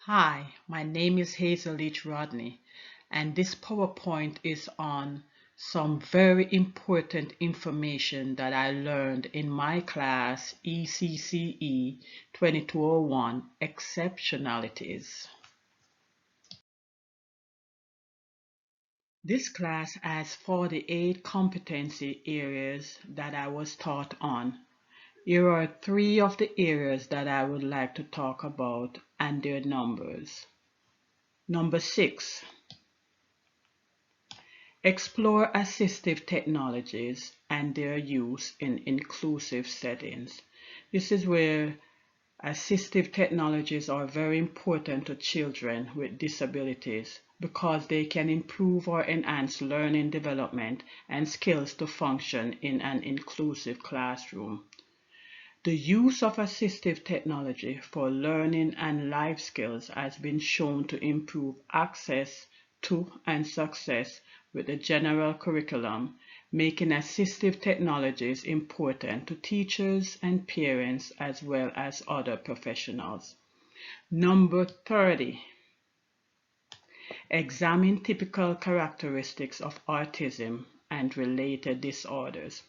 Hi, my name is Hazel Leach Rodney, and this PowerPoint is on some very important information that I learned in my class ECCE 2201 Exceptionalities. This class has 48 competency areas that I was taught on. Here are three of the areas that I would like to talk about and their numbers. Number 6. Explore assistive technologies and their use in inclusive settings. This is where assistive technologies are very important to children with disabilities because they can improve or enhance learning development and skills to function in an inclusive classroom. The use of assistive technology for learning and life skills has been shown to improve access to and success with the general curriculum, making assistive technologies important to teachers and parents as well as other professionals. Number 30. Examine typical characteristics of autism and related disorders.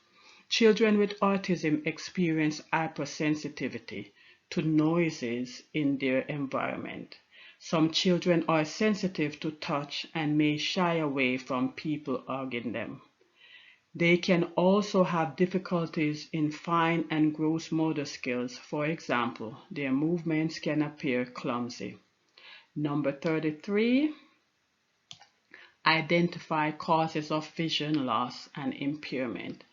Children with autism experience hypersensitivity to noises in their environment. Some children are sensitive to touch and may shy away from people hugging them. They can also have difficulties in fine and gross motor skills. For example, their movements can appear clumsy. Number 33. Identify causes of vision loss and impairment.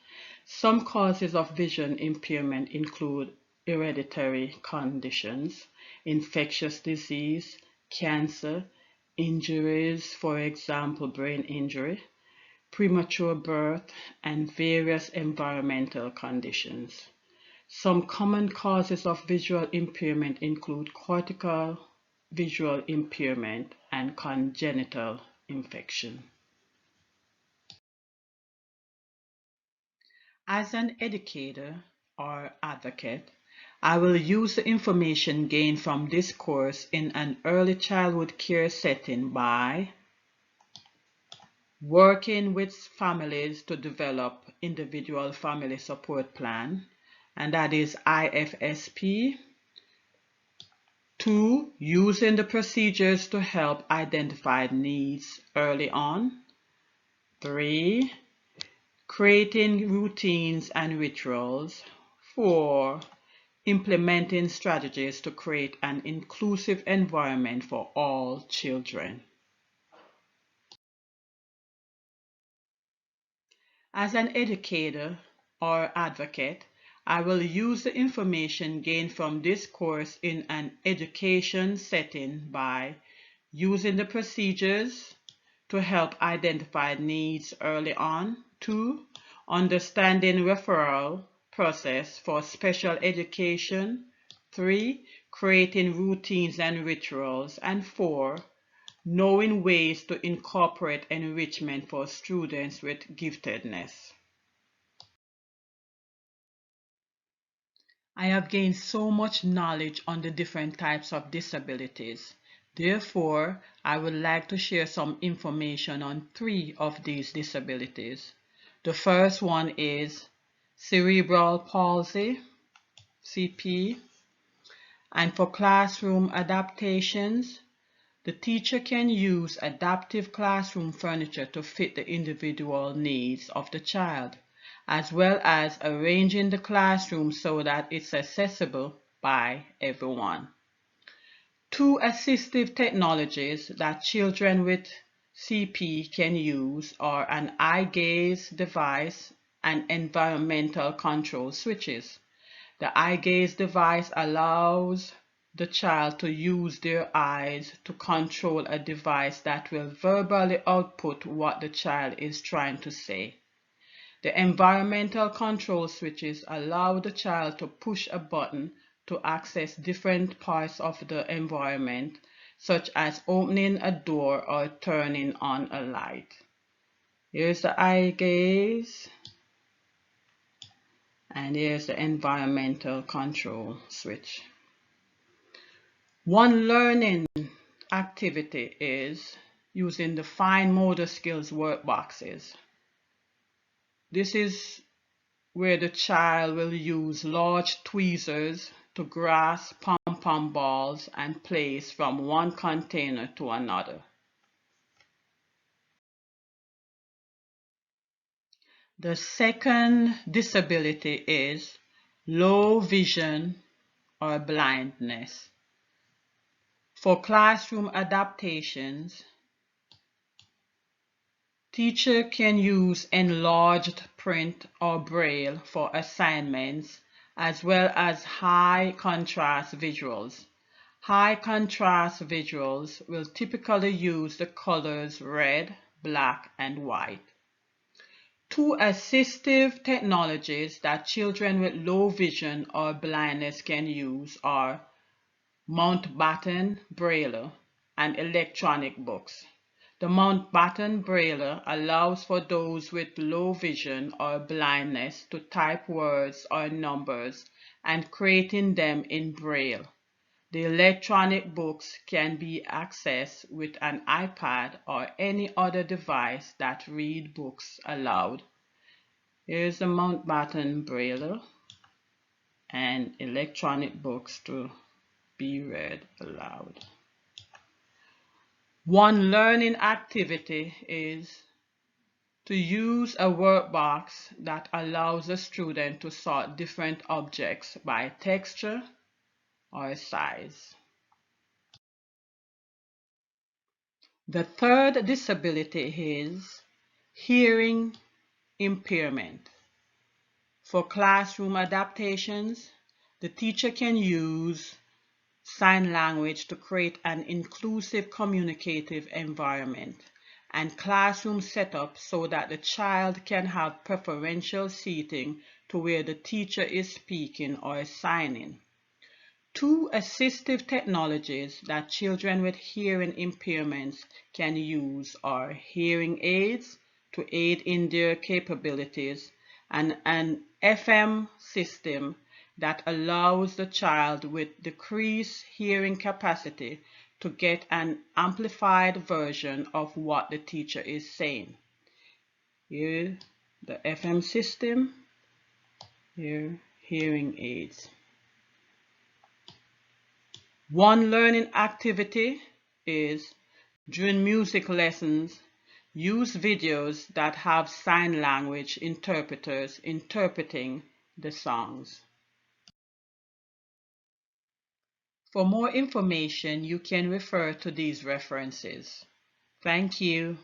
Some causes of vision impairment include hereditary conditions, infectious disease, cancer, injuries, for example, brain injury, premature birth, and various environmental conditions. Some common causes of visual impairment include cortical visual impairment and congenital infection. As an educator or advocate, I will use the information gained from this course in an early childhood care setting by working with families to develop individual family support plan, and that is IFSP. 2. Using the procedures to help identify needs early on. 3. Creating routines and rituals. 4. Implementing strategies to create an inclusive environment for all children. As an educator or advocate, I will use the information gained from this course in an education setting by using the procedures to help identify needs early on. 2. Understanding referral process for special education. 3. Creating routines and rituals. And 4. Knowing ways to incorporate enrichment for students with giftedness. I have gained so much knowledge on the different types of disabilities. Therefore, I would like to share some information on 3 of these disabilities. The first one is cerebral palsy, CP, and for classroom adaptations, the teacher can use adaptive classroom furniture to fit the individual needs of the child, as well as arranging the classroom so that it's accessible by everyone. 2 assistive technologies that children with CP can use are an eye gaze device and environmental control switches. The eye gaze device allows the child to use their eyes to control a device that will verbally output what the child is trying to say. The environmental control switches allow the child to push a button to access different parts of the environment, such as opening a door or turning on a light. Here's the eye gaze, and here's the environmental control switch. One learning activity is using the fine motor skills workboxes. This is where the child will use large tweezers to grasp pom-pom balls and place from one container to another. The second disability is low vision or blindness. For classroom adaptations, teacher can use enlarged print or braille for assignments as well as high contrast visuals. High contrast visuals will typically use the colors red, black, and white. Two assistive technologies that children with low vision or blindness can use are Mountbatten Brailler and electronic books. The Mountbatten Brailler allows for those with low vision or blindness to type words or numbers and creating them in Braille. The electronic books can be accessed with an iPad or any other device that read books aloud. Here's the Mountbatten Brailler and electronic books to be read aloud. One learning activity is to use a workbox that allows the student to sort different objects by texture or size. The third disability is hearing impairment. For classroom adaptations, the teacher can use sign language to create an inclusive communicative environment and classroom setup so that the child can have preferential seating to where the teacher is speaking or signing. Two assistive technologies that children with hearing impairments can use are hearing aids to aid in their capabilities and an FM system that allows the child with decreased hearing capacity to get an amplified version of what the teacher is saying. Here, the FM system, here, hearing aids. One learning activity is during music lessons, use videos that have sign language interpreters interpreting the songs. For more information, you can refer to these references. Thank you.